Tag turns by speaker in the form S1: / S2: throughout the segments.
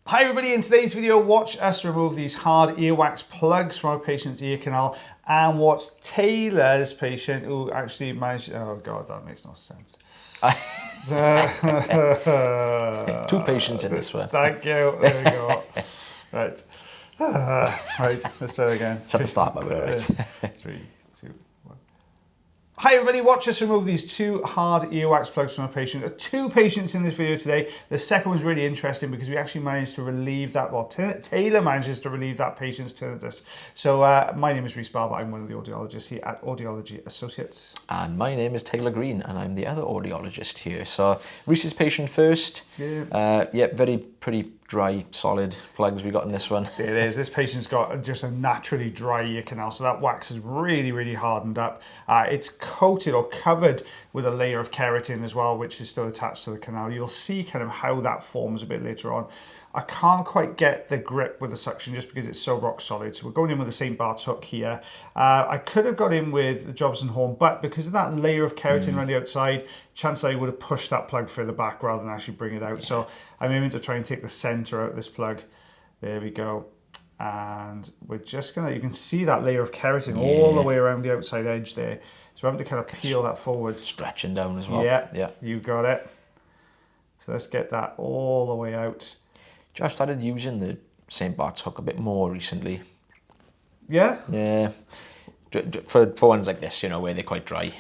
S1: Hi everybody, in today's video watch us remove these hard earwax plugs from our patient's ear canal and watch Taylor's patient who actually managed, oh god, that makes no sense.
S2: Two patients in this one.
S1: Thank you, there we go. Right, right, let's try it again.
S2: It's at the start, but we're right.
S1: 3, 2, 1. Hi everybody, watch us remove these two hard earwax plugs from a patient. There are two patients in this video today. The second one's really interesting because we actually managed to relieve that, well, Taylor manages to relieve that patient's tinnitus. So my name is Rhys Barber, I'm one of the audiologists here at Audiology Associates.
S2: And my name is Taylor Green and I'm the other audiologist here. So Rhys's patient first. Yeah, very pretty dry, solid plugs we got in this one.
S1: It is. This patient's got just a naturally dry ear canal, so that wax is really, really hardened up. It's coated or covered with a layer of keratin as well, which is still attached to the canal. You'll see kind of how that forms a bit later on. I can't quite get the grip with the suction just because it's so rock solid. So we're going in with the St. Bart's hook here. I could have got in with the Jobson horn, but because of that layer of keratin around the outside, chances are you would have pushed that plug further back rather than actually bring it out. Yeah. So I'm aiming to try and take the center out of this plug. There we go. And we're just gonna, you can see that layer of keratin all the way around the outside edge there. So I'm having to kind of peel that forward.
S2: Stretching down as well.
S1: Yeah, you got it. So let's get that all the way out.
S2: I've started using the St. Bart's hook a bit more recently.
S1: Yeah?
S2: Yeah. For ones like this, you know, where they're quite dry.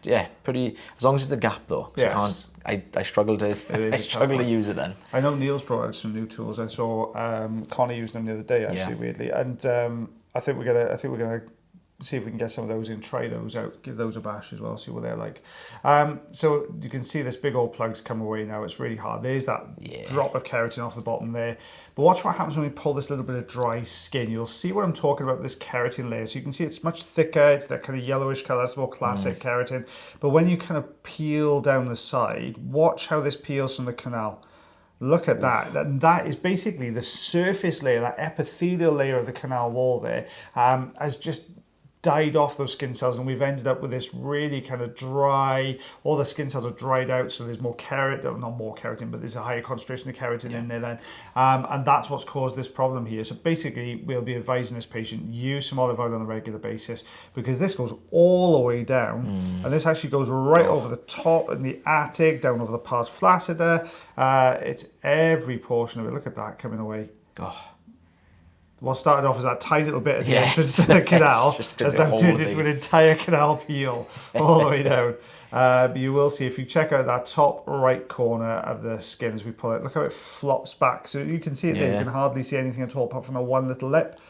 S2: Yeah, pretty, as long as it's a gap though.
S1: Yes.
S2: I struggle to use it then.
S1: I know Neil's brought out some new tools. I saw Connor used them the other day actually, weirdly. And I think we're gonna see if we can get some of those in, try those out, give those a bash as well, see what they're like. So you can see this big old plug's come away now. It's really hard. There's that drop of keratin off the bottom there. But watch what happens when we pull this little bit of dry skin. You'll see what I'm talking about, this keratin layer. So you can see it's much thicker. It's that kind of yellowish color. It's more classic keratin. But when you kind of peel down the side, watch how this peels from the canal. Look at that. That is basically the surface layer, that epithelial layer of the canal wall there, has just died off those skin cells, and we've ended up with this really kind of dry, all the skin cells are dried out, so there's more keratin, not more keratin, but there's a higher concentration of keratin in there then, and that's what's caused this problem here. So basically we'll be advising this patient, use some olive oil on a regular basis, because this goes all the way down, and this actually goes right over the top and the attic, down over the pars flaccida. It's every portion of it. Look at that coming away. What started off as that tiny little bit at the entrance to the canal has now turned into an entire canal peel all the way down. But you will see, if you check out that top right corner of the skin as we pull it, look how it flops back. So you can see it there, you can hardly see anything at all apart from a one little lip.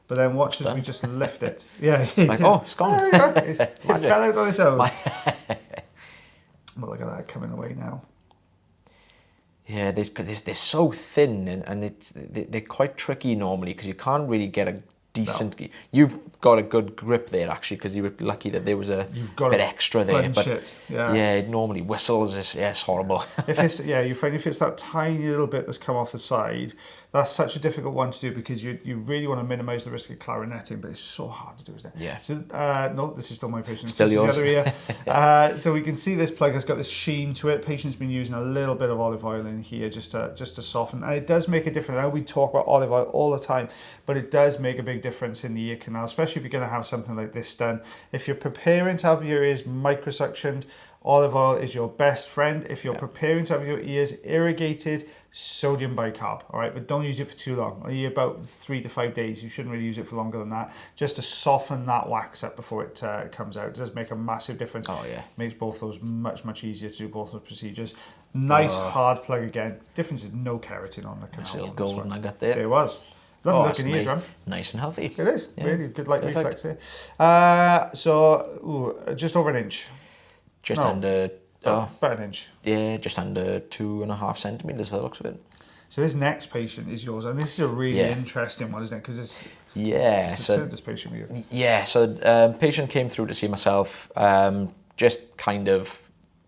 S1: But then watch as we just lift it. Yeah,
S2: like, oh, it's gone.
S1: It fell out on its own. But look at that coming away now.
S2: Yeah, they're so thin and they're quite tricky normally because you can't really get a decent... No. You've got a good grip there actually because you were lucky that there was a bit extra there. But yeah, it normally whistles. It's horrible.
S1: If it's you find if it's that tiny little bit that's come off the side, that's such a difficult one to do because you really want to minimise the risk of clarinetting, but it's so hard to do, isn't it?
S2: Yeah.
S1: So, no, this is still my patient.
S2: Still
S1: this
S2: yours.
S1: Is the other ear. So we can see this plug has got this sheen to it. Patient's been using a little bit of olive oil in here just to soften, and it does make a difference. I know we talk about olive oil all the time, but it does make a big difference in the ear canal, especially if you're going to have something like this done. If you're preparing to have your ears microsuctioned, olive oil is your best friend. If you're preparing to have your ears irrigated, sodium bicarb, all right? But don't use it for too long, only about 3 to 5 days. You shouldn't really use it for longer than that, just to soften that wax up before it comes out. It does make a massive difference. Oh yeah. Makes both those much easier to do, both those procedures. Nice hard plug again. Difference is no keratin on the canal.
S2: Nice little golden nugget there.
S1: There was. Lovely looking eardrum.
S2: Nice and healthy.
S1: It is, really good light reflex there. So, just over an inch.
S2: Just under...
S1: about an inch.
S2: Yeah, just under 2.5 centimeters by the looks of it.
S1: So this next patient is yours, and this is a really interesting one, isn't it? Because it's this patient with you.
S2: Yeah, so patient came through to see myself, just kind of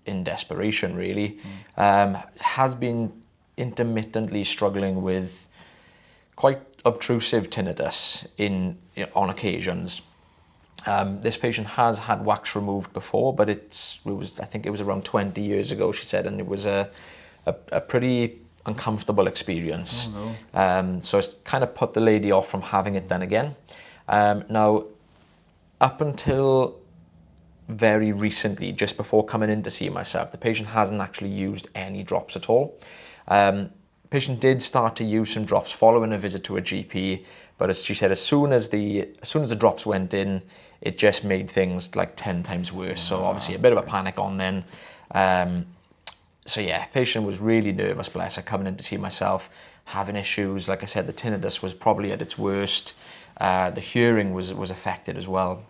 S2: in desperation, really. Has been intermittently struggling with quite obtrusive tinnitus on occasions. This patient has had wax removed before, but I think it was around 20 years ago, she said, and it was a pretty uncomfortable experience.
S1: Oh, no.
S2: So it's kind of put the lady off from having it done again. Now, up until very recently, just before coming in to see myself, the patient hasn't actually used any drops at all. Patient did start to use some drops following a visit to a GP, but as she said, as soon as the drops went in, it just made things like 10 times worse. So obviously a bit of a panic on then. So yeah, patient was really nervous, bless her, coming in to see myself, having issues. Like I said, the tinnitus was probably at its worst. The hearing was affected as well.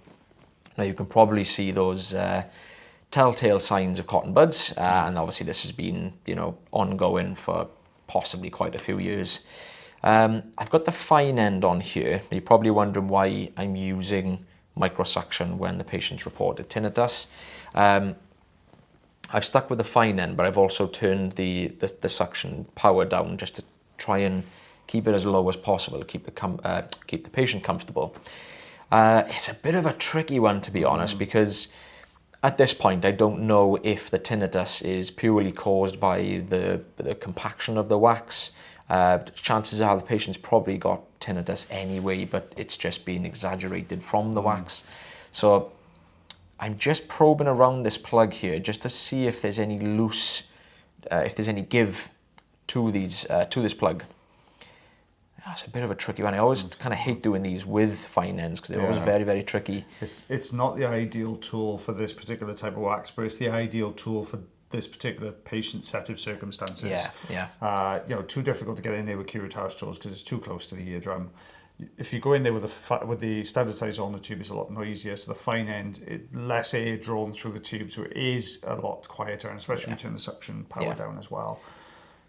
S2: Now you can probably see those telltale signs of cotton buds, and obviously this has been, ongoing for possibly quite a few years. I've got the fine end on here. You're probably wondering why I'm using microsuction when the patient's reported tinnitus. I've stuck with the fine end, but I've also turned the suction power down just to try and keep it as low as possible, to keep the patient comfortable. It's a bit of a tricky one, to be honest, because at this point I don't know if the tinnitus is purely caused by the compaction of the wax. Chances are the patient's probably got tinnitus anyway, but it's just been exaggerated from the wax. So I'm just probing around this plug here just to see if there's any loose, if there's any give to this plug. That's a bit of a tricky one. I always kind of hate doing these with fine ends because they're always very, very tricky.
S1: It's not the ideal tool for this particular type of wax, but it's the ideal tool for this particular patient set of circumstances.
S2: Yeah.
S1: Too difficult to get in there with curettage tools because it's too close to the eardrum. If you go in there with the standard size on the tube, it's a lot noisier. So the fine end, less air drawn through the tube, so it is a lot quieter, and especially when you turn the suction power down as well.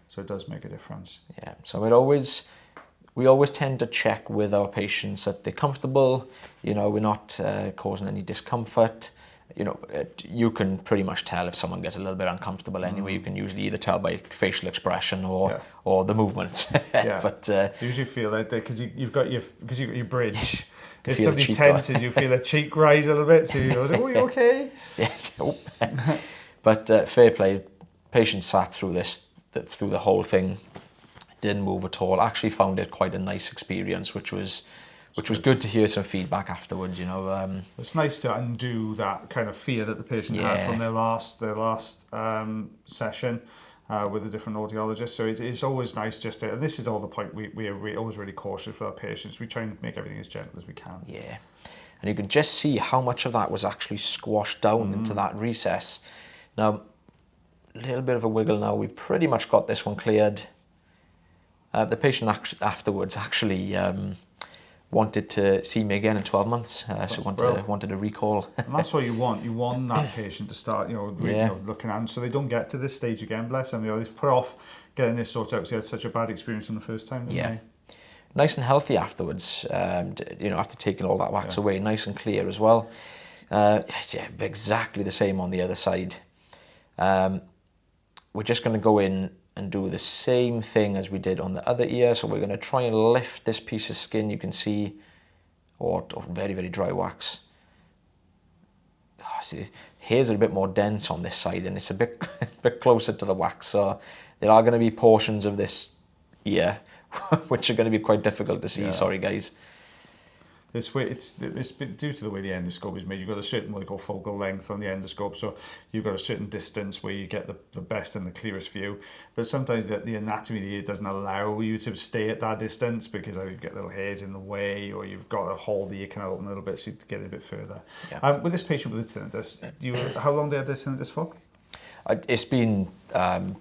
S1: So it does make a difference. Yeah.
S2: So we always tend to check with our patients that they're comfortable. We're not causing any discomfort. You can pretty much tell if someone gets a little bit uncomfortable anyway. You can usually either tell by facial expression or the movements.
S1: Yeah.
S2: But
S1: you usually feel that because you've got your bridge. If somebody tenses, you feel a cheek rise a little bit. So you go, "Oh, you okay?"
S2: Yeah. But fair play. Patient sat through through the whole thing. Didn't move at all. Actually found it quite a nice experience, which was good to hear some feedback afterwards.
S1: It's nice to undo that kind of fear that the patient had from their last session with a different audiologist. So it's always nice just to, and this is all the point, we're always really cautious with our patients. We try and make everything as gentle as we can.
S2: Yeah, and you can just see how much of that was actually squashed down into that recess. Now, a little bit of a wiggle now. We've pretty much got this one cleared. The patient afterwards actually wanted to see me again in 12 months. So wanted a recall.
S1: And that's what you want. You want that patient to start, looking at them, so they don't get to this stage again. Bless them. They've put off getting this sorted out because they had such a bad experience on the first time. They?
S2: Nice and healthy afterwards. After taking all that wax away, nice and clear as well. Exactly the same on the other side. We're just going to go in and do the same thing as we did on the other ear. So we're going to try and lift this piece of skin, you can see, or very, very dry wax. See, hairs are a bit more dense on this side and it's a bit closer to the wax. So there are going to be portions of this ear which are going to be quite difficult to see. Sorry, guys.
S1: It's due to the way the endoscope is made. You've got a certain what they call focal length on the endoscope, so you've got a certain distance where you get the best and the clearest view. But sometimes the anatomy of the ear doesn't allow you to stay at that distance because you get little hairs in the way, or you've got to hold the ear canal open a little bit so you get it a bit further. Yeah. With this patient with the tinnitus, how long did they have this tinnitus for?
S2: It's been on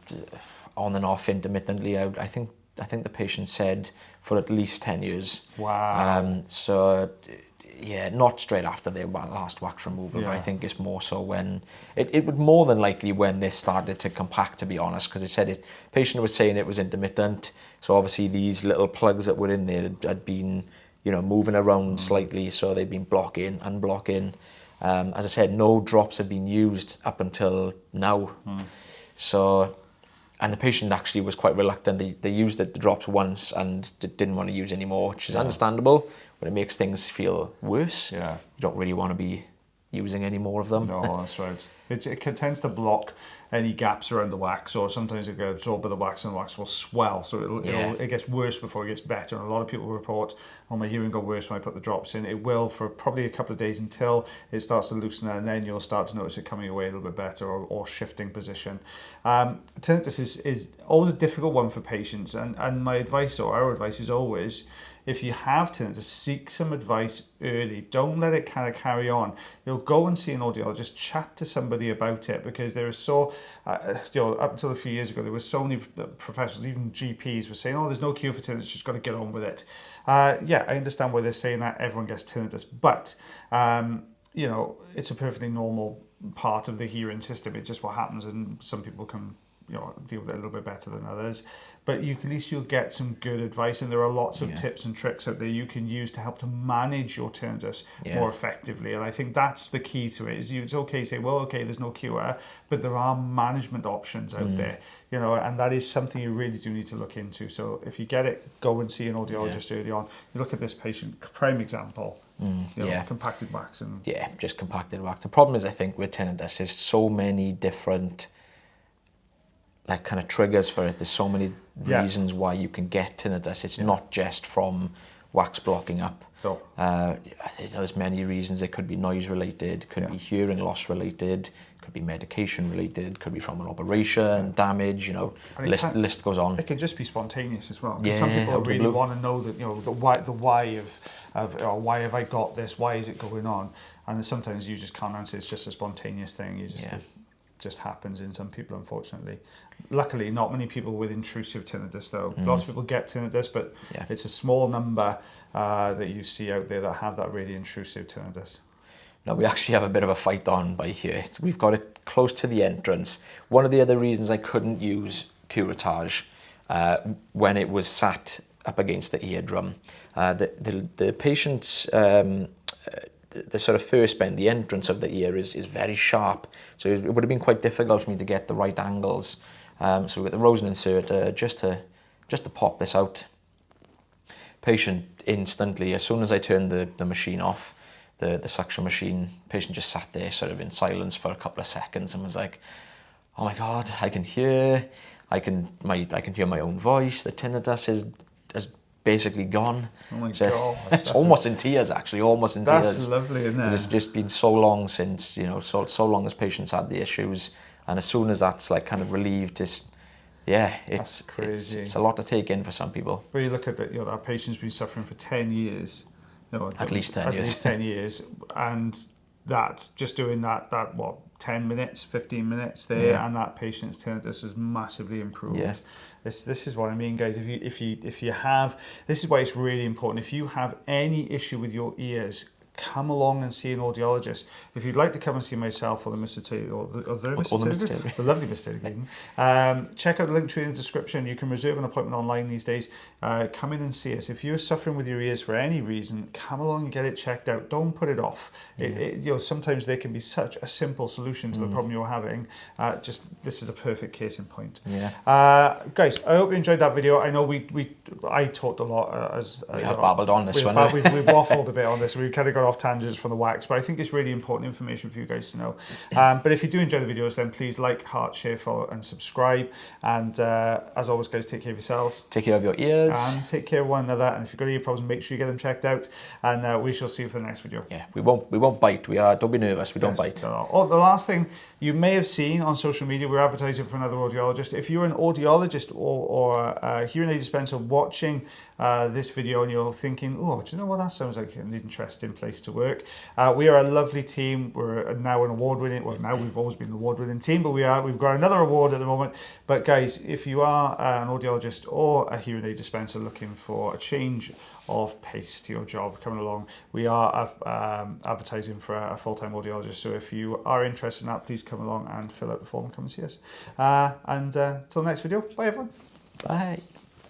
S2: and off intermittently. I think the patient said for at least 10 years.
S1: Wow.
S2: So, not straight after their last wax removal, but I think it's more so when, it would more than likely when this started to compact, to be honest, because it said the patient was saying it was intermittent. So obviously these little plugs that were in there had been, moving around slightly, so they've been blocking, unblocking. As I said, no drops have been used up until now. So, and the patient actually was quite reluctant. They used the drops once and didn't want to use anymore, which is understandable, but it makes things feel worse. Yeah. You don't really want to be using any more of them.
S1: No, that's right. It tends to block any gaps around the wax, or sometimes it gets absorbed by the wax and the wax will swell. So it gets worse before it gets better. And a lot of people report, oh, my hearing got worse when I put the drops in. It will for probably a couple of days until it starts to loosen, and then you'll start to notice it coming away a little bit better, or shifting position. Tinnitus is always a difficult one for patients, and my advice, or our advice, is always, if you have tinnitus, seek some advice early. Don't let it kind of carry on. Go and see an audiologist, chat to somebody about it, because there is so, up until a few years ago, there were so many professionals, even GPs, were saying, oh, there's no cure for tinnitus, just got to get on with it. Yeah, I understand why they're saying that. Everyone gets tinnitus, but it's a perfectly normal part of the hearing system. It's just what happens, and some people can deal with it a little bit better than others. But at least you'll get some good advice, and there are lots of tips and tricks out there you can use to help to manage your tinnitus more effectively. And I think that's the key to it. Is it's okay to say, well, okay, there's no cure, but there are management options out there, and that is something you really do need to look into. So if you get it, go and see an audiologist early on. You look at this patient, prime example. Compacted wax and
S2: just compacted wax. The problem is, I think, with tinnitus is so many different kind of triggers for it. There's so many reasons why you can get tinnitus. It's not just from wax blocking up. There's many reasons. It could be noise related, could be hearing loss related, could be medication related, could be from an operation, damage, list goes on.
S1: It can just be spontaneous as well. Some people really want to know that, the why of why have I got this? Why is it going on? And sometimes you just can't answer. It's just a spontaneous thing. It just happens in some people, unfortunately. Luckily, not many people with intrusive tinnitus, though. Lots of people get tinnitus, but it's a small number that you see out there that have that really intrusive tinnitus.
S2: No, we actually have a bit of a fight on by here. We've got it close to the entrance. One of the other reasons I couldn't use curettage when it was sat up against the eardrum, the patient's the sort of first bend, the entrance of the ear is very sharp, so it would have been quite difficult for me to get the right angles. So we've got the Rosen inserter just to pop this out. Patient instantly, as soon as I turned the machine off, the suction machine, patient just sat there sort of in silence for a couple of seconds and was like, oh my God, I can hear my own voice. The tinnitus is basically gone.
S1: Oh my God.
S2: It's almost in tears, actually, almost in tears.
S1: That's lovely, isn't it?
S2: It's just been so long since, so long as patients had the issues. And as soon as that's kind of relieved, that's crazy. It's a lot to take in for some people.
S1: But you look at that, that patient's been suffering for 10 years.
S2: At least 10 years.
S1: At least 10 years. And that's just doing that 10 minutes, 15 minutes there, and that patient's tinnitus was massively improved. Yeah. This is what I mean, guys. If you have, this is why it's really important. If you have any issue with your ears, come along and see an audiologist. If you'd like to come and see myself or the Mr. Taylor, or the lovely Mr. Taylor, check out the link tree in the description. You can reserve an appointment online these days. Come in and see us. If you're suffering with your ears for any reason, come along and get it checked out. Don't put it off. Sometimes there can be such a simple solution to the problem you're having. This is a perfect case in point. Guys, I hope you enjoyed that video. I know I talked a lot
S2: we have babbled on this one.
S1: We've waffled a bit on this. We kind of got off tangents from the wax, but I think it's really important information for you guys to know. But if you do enjoy the videos, then please like, heart, share, follow, and subscribe. And as always, guys, take care of yourselves.
S2: Take care of your ears.
S1: And take care of one another. And if you've got ear problems, make sure you get them checked out. And we shall see you for the next video.
S2: Yeah, we won't bite. Don't be nervous. We don't bite.
S1: Oh, the last thing you may have seen on social media, we're advertising for another audiologist. If you're an audiologist or a hearing aid dispenser watching this video and you're thinking, oh, do you know what, that sounds like an interesting place to work. We are a lovely team. We're now an award-winning, now we've always been an award-winning team, but we've got another award at the moment. But guys, if you are an audiologist or a hearing aid dispenser looking for a change of pace to your job coming along, we are advertising for a full-time audiologist. So if you are interested in that, please come along and fill out the form and come and see us. Until the next video, bye everyone.
S2: Bye.